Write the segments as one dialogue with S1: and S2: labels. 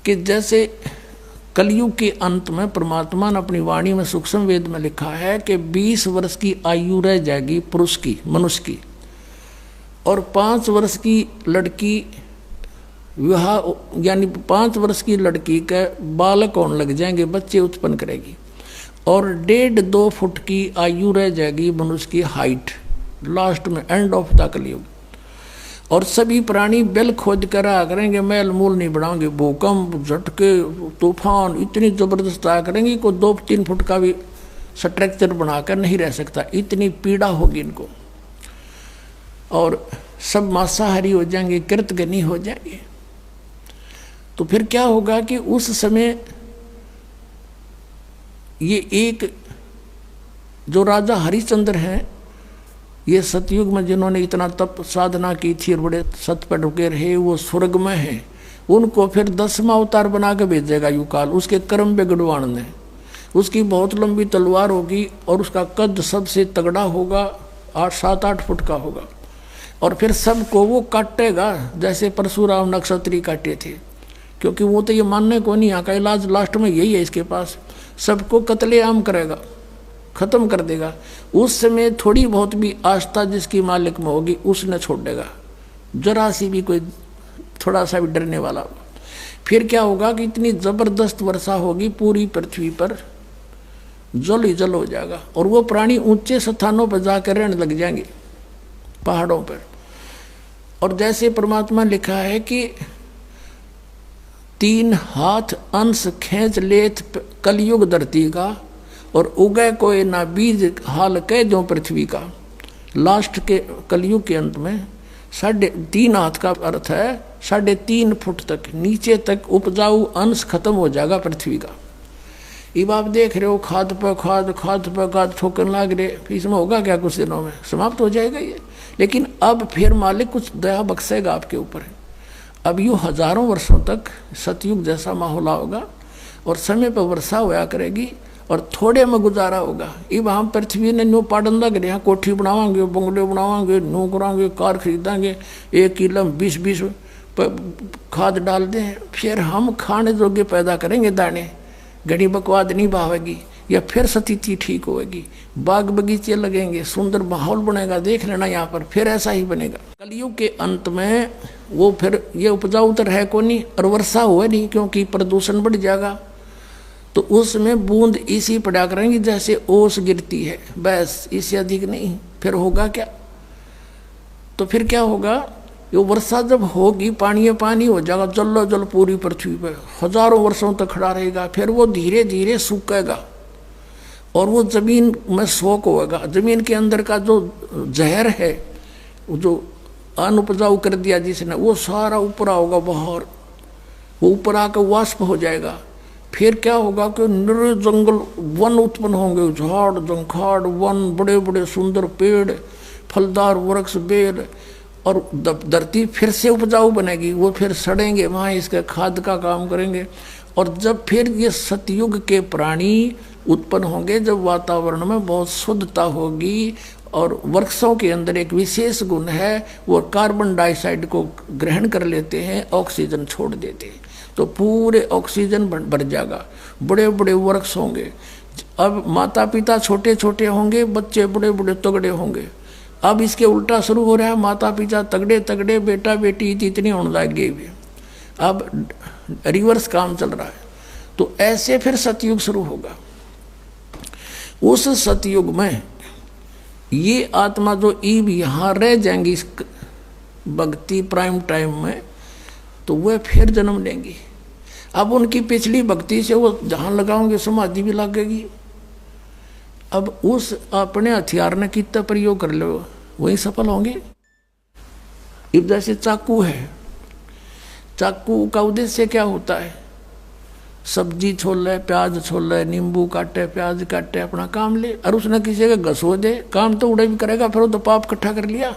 S1: कि जैसे कलयुग के अंत में परमात्मा ने अपनी वाणी में सूक्ष्म वेद में लिखा है कि 20 वर्ष की आयु रह जाएगी पुरुष की, मनुष्य की, और 5 वर्ष की लड़की विवाह, यानी 5 वर्ष की लड़की के बालक होने लग जाएंगे, बच्चे उत्पन्न करेगी, और 1.5-2 फुट की आयु रह जाएगी मनुष्य की हाइट, लास्ट में एंड ऑफ द कलयुग। और सभी प्राणी बेल खोद कर आ करेंगे, मैल मूल नहीं बढ़ाएंगे, भूकंप, झटके, तूफान इतनी जबरदस्त आ करेंगे को 2-3 फुट का भी स्ट्रक्चर बनाकर नहीं रह सकता, इतनी पीड़ा होगी इनको। और सब मांसाहारी हो जाएंगे, कृतघ्नी हो जाएंगे। तो फिर क्या होगा कि उस समय ये एक जो राजा हरिश्चंद्र हैं, ये सतयुग में जिन्होंने इतना तप साधना की थी और बड़े सत पर रुके रहे, वो स्वर्ग में हैं, उनको फिर 10वां अवतार बना के भेजेगा युकाल, उसके कर्म बिगड़वाने ने। उसकी बहुत लंबी तलवार होगी और उसका कद सबसे तगड़ा होगा, 7-8 फुट का होगा, और फिर सबको वो काटेगा जैसे परशुराम नक्षत्री काटे थे, क्योंकि वो तो ये मानने को नहीं, यहाँ का इलाज लास्ट में यही है इसके पास, सबको कत्लेआम करेगा, खत्म कर देगा। उस समय थोड़ी बहुत भी आस्था जिसकी मालिक में होगी उसने छोड़ देगा, जरा सी भी कोई थोड़ा सा भी डरने वाला होगा। फिर क्या होगा कि इतनी जबरदस्त वर्षा होगी पूरी पृथ्वी पर, जल ही जल हो जाएगा, और वो प्राणी ऊंचे स्थानों पर जाकर रहने लग जाएंगे, पहाड़ों पर। और जैसे परमात्मा लिखा है कि 3 हाथ अंश खींच लेत कलयुग धरती का, और उगय कोई ना बीज हाल कह जो पृथ्वी का। लास्ट के कलयुग के अंत में 3.5 हाथ का अर्थ है 3.5 फुट तक नीचे तक उपजाऊ अंश खत्म हो जाएगा पृथ्वी का। अब आप देख रहे हो खाद पर खाद ठोकने लग रहे, फिर इसमें होगा क्या, कुछ दिनों में समाप्त हो जाएगा ये। लेकिन अब फिर मालिक कुछ दया बख्शेगा आपके ऊपर। अब यूँ हजारों वर्षों तक सतयुग जैसा माहौल होगा और समय पर वर्षा होया करेगी और थोड़े में गुजारा होगा। अब हम पृथ्वी ने न्यू पाड़न लग रहे हैं, कोठी बनावांगे, बंगले बनावांगे, न्यू करांगे, कार खरीदांगे, 1 किलो 20 खाद डाल दें, फिर हम खाने जोगे पैदा करेंगे दाने, घड़ी बकवाद नहीं बहावेगी, या फिर स्थिति ठीक होगी, बाग बगीचे लगेंगे, सुंदर माहौल बनेगा, देख लेना यहाँ पर, फिर ऐसा ही बनेगा। कलयुग के अंत में वो फिर ये उपजाऊ तो है को नहीं और वर्षा हुआ नहीं, क्योंकि प्रदूषण बढ़ जाएगा। तो उसमें बूंद इसी पड़ा करेंगी जैसे ओस गिरती है, बस, इससे अधिक नहीं। फिर होगा क्या, तो फिर क्या होगा, ये वर्षा जब होगी पानी हो जाएगा, जल जल पूरी पृथ्वी पर हजारों वर्षों तक खड़ा रहेगा। फिर वो धीरे धीरे सूखेगा और वो जमीन में सोख होगा। जमीन के अंदर का जो जहर है, जो अनुपजाऊ कर दिया जिसने, वो सारा ऊपर आओगा बाहर, वो ऊपर आकर वाष्प हो जाएगा। फिर क्या होगा कि निर जंगल वन उत्पन्न होंगे, झाड़ जंखाड़ वन, बड़े बड़े सुंदर पेड़, फलदार वृक्ष बेर, और धरती फिर से उपजाऊ बनेगी। वो फिर सड़ेंगे, वहाँ इसके खाद का काम करेंगे। और जब फिर ये सतयुग के प्राणी उत्पन्न होंगे, जब वातावरण में बहुत शुद्धता होगी, और वृक्षों के अंदर एक विशेष गुण है, वो कार्बन डाइऑक्साइड को ग्रहण कर लेते हैं, ऑक्सीजन छोड़ देते हैं, तो पूरे ऑक्सीजन बढ़ जाएगा, बड़े बड़े वृक्ष होंगे। अब माता पिता छोटे छोटे होंगे, बच्चे बड़े बड़े तगड़े होंगे। अब इसके उल्टा शुरू हो रहा है, माता पिता तगड़े तगड़े, बेटा बेटी इतनी होने लग गई, अब रिवर्स काम चल रहा है। तो ऐसे फिर सतयुग शुरू होगा। उस सतयुग में ये आत्मा जो ईब यहाँ रह जाएंगी इस भक्ति प्राइम टाइम में, तो वह फिर जन्म लेंगी। अब उनकी पिछली भक्ति से वो जहाँ लगाओगे समाधि भी लगेगी। अब उस अपने हथियार ने कितना प्रयोग कर लो, वही सफल होंगे। अब जैसे चाकू है, चाकू का उद्देश्य क्या होता है, सब्जी छोल ले, प्याज छोल ले, नींबू काटे, प्याज काटे, अपना काम ले, और उसने किसी का घसो दे, काम तो उड़े भी करेगा, फिर वो तो पाप इकट्ठा कर लिया।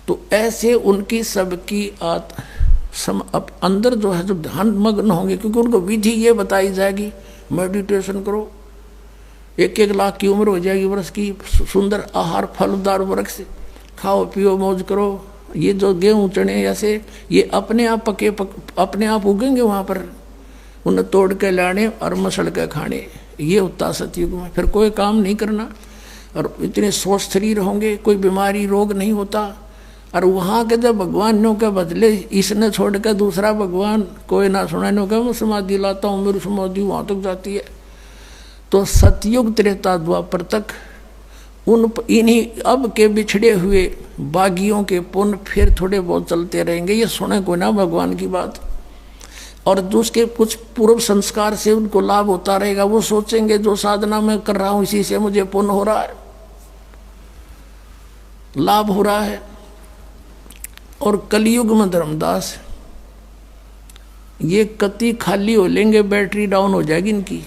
S1: तो ऐसे उनकी सबकी अब अंदर जो है, जब ध्यान मग्न होंगे, क्योंकि उनको विधि ये बताई जाएगी, मेडिटेशन करो, 1-1 लाख की उम्र हो जाएगी वर्ष की, सुंदर आहार फलदार वृक्ष खाओ पियो मौज करो, ये जो गेहूं चने ऐसे ये अपने आप अपने आप उगेंगे वहां पर, उन्हें तोड़ के लाने और मसल के खाने, ये होता सतयुग में। फिर कोई काम नहीं करना और इतने स्वस्थ शरीर होंगे, कोई बीमारी रोग नहीं होता। और वहाँ के जब भगवानों के बदले इसने छोड़ कर दूसरा भगवान कोई ना सुना, नो क्या मैं समाधि लाता हूँ, मेरी समाधि वहाँ तक जाती है। तो सतयुग त्रेता द्वापर तक इन्हीं अब के बिछड़े हुए बागियों के पुण्य फिर थोड़े बहुत चलते रहेंगे, ये सुने को ना भगवान की बात। और दूसरे कुछ पूर्व संस्कार से उनको लाभ होता रहेगा, वो सोचेंगे जो साधना मैं कर रहा हूँ इसी से मुझे पुण्य हो रहा है, लाभ हो रहा है। और कलयुग में धर्मदास ये कति खाली हो लेंगे, बैटरी डाउन हो जाएगी इनकी,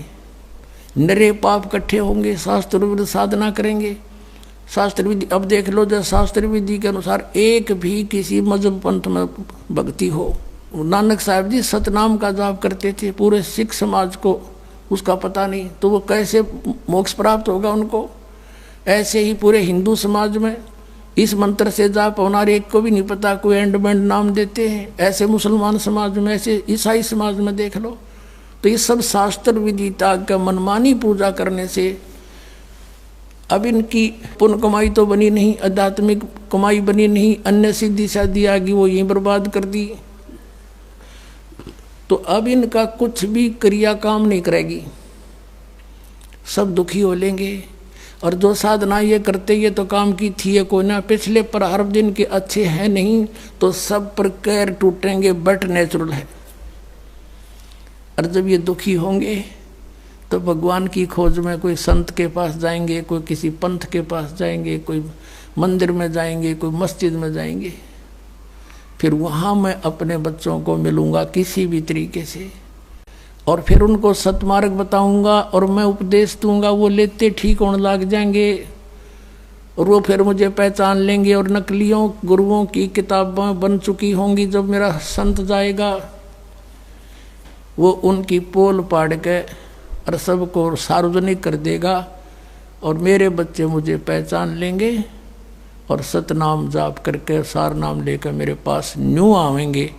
S1: नरे पाप इकट्ठे होंगे, शास्त्र विधि साधना करेंगे। शास्त्र विधि अब देख लो, जब शास्त्र विधि के अनुसार एक भी किसी मजहब पंथ में भक्ति हो, नानक साहब जी सतनाम का जाप करते थे, पूरे सिख समाज को उसका पता नहीं, तो वो कैसे मोक्ष प्राप्त होगा उनको। ऐसे ही पूरे हिंदू समाज में इस मंत्र से जाप होनार एक को भी नहीं पता, कोई एंड बैंड नाम देते हैं। ऐसे मुसलमान समाज में, ऐसे ईसाई समाज में देख लो। तो ये सब शास्त्र विधि त्याग का मनमानी पूजा करने से अब इनकी पुण्य कमाई तो बनी नहीं, आध्यात्मिक कमाई बनी नहीं, अन्य सिद्धि शादी आ गई वो यहीं बर्बाद कर दी। तो अब इनका कुछ भी क्रिया काम नहीं करेगी, सब दुखी हो लेंगे। और जो साधना ये करते ये तो काम की थी ये कोई ना, पिछले प्रारब्ध दिन के अच्छे हैं नहीं, तो सब पर कैर टूटेंगे, बट नेचुरल है। और जब ये दुखी होंगे तो भगवान की खोज में कोई संत के पास जाएंगे, कोई किसी पंथ के पास जाएंगे, कोई मंदिर में जाएंगे, कोई मस्जिद में जाएंगे। फिर वहाँ मैं अपने बच्चों को मिलूँगा किसी भी तरीके से, और फिर उनको सतमार्ग बताऊँगा और मैं उपदेश दूँगा, वो लेते ठीक होने लग जाएंगे। और वो फिर मुझे पहचान लेंगे, और नकलियों गुरुओं की किताबें बन चुकी होंगी। जब मेरा संत जाएगा वो उनकी पोल पाड़ के और सबको सार्वजनिक कर देगा, और मेरे बच्चे मुझे पहचान लेंगे और सतनाम जाप करके सार नाम लेकर मेरे पास न्यू आवेंगे।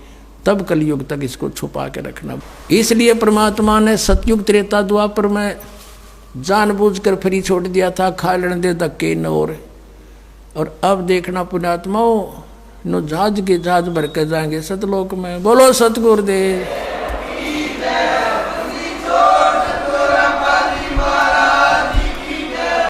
S1: तब कलयुग तक इसको छुपा के रखना। इसलिए परमात्मा ने सतयुग त्रेता द्वापर में जानबूझकर फ्री छोड़ दिया था, खा लेने दे धक्के न और अब देखना पुण्यात्माओं, नो जहाज के जहाज भर के जाएंगे सतलोक में। बोलो सतगुरुदेव।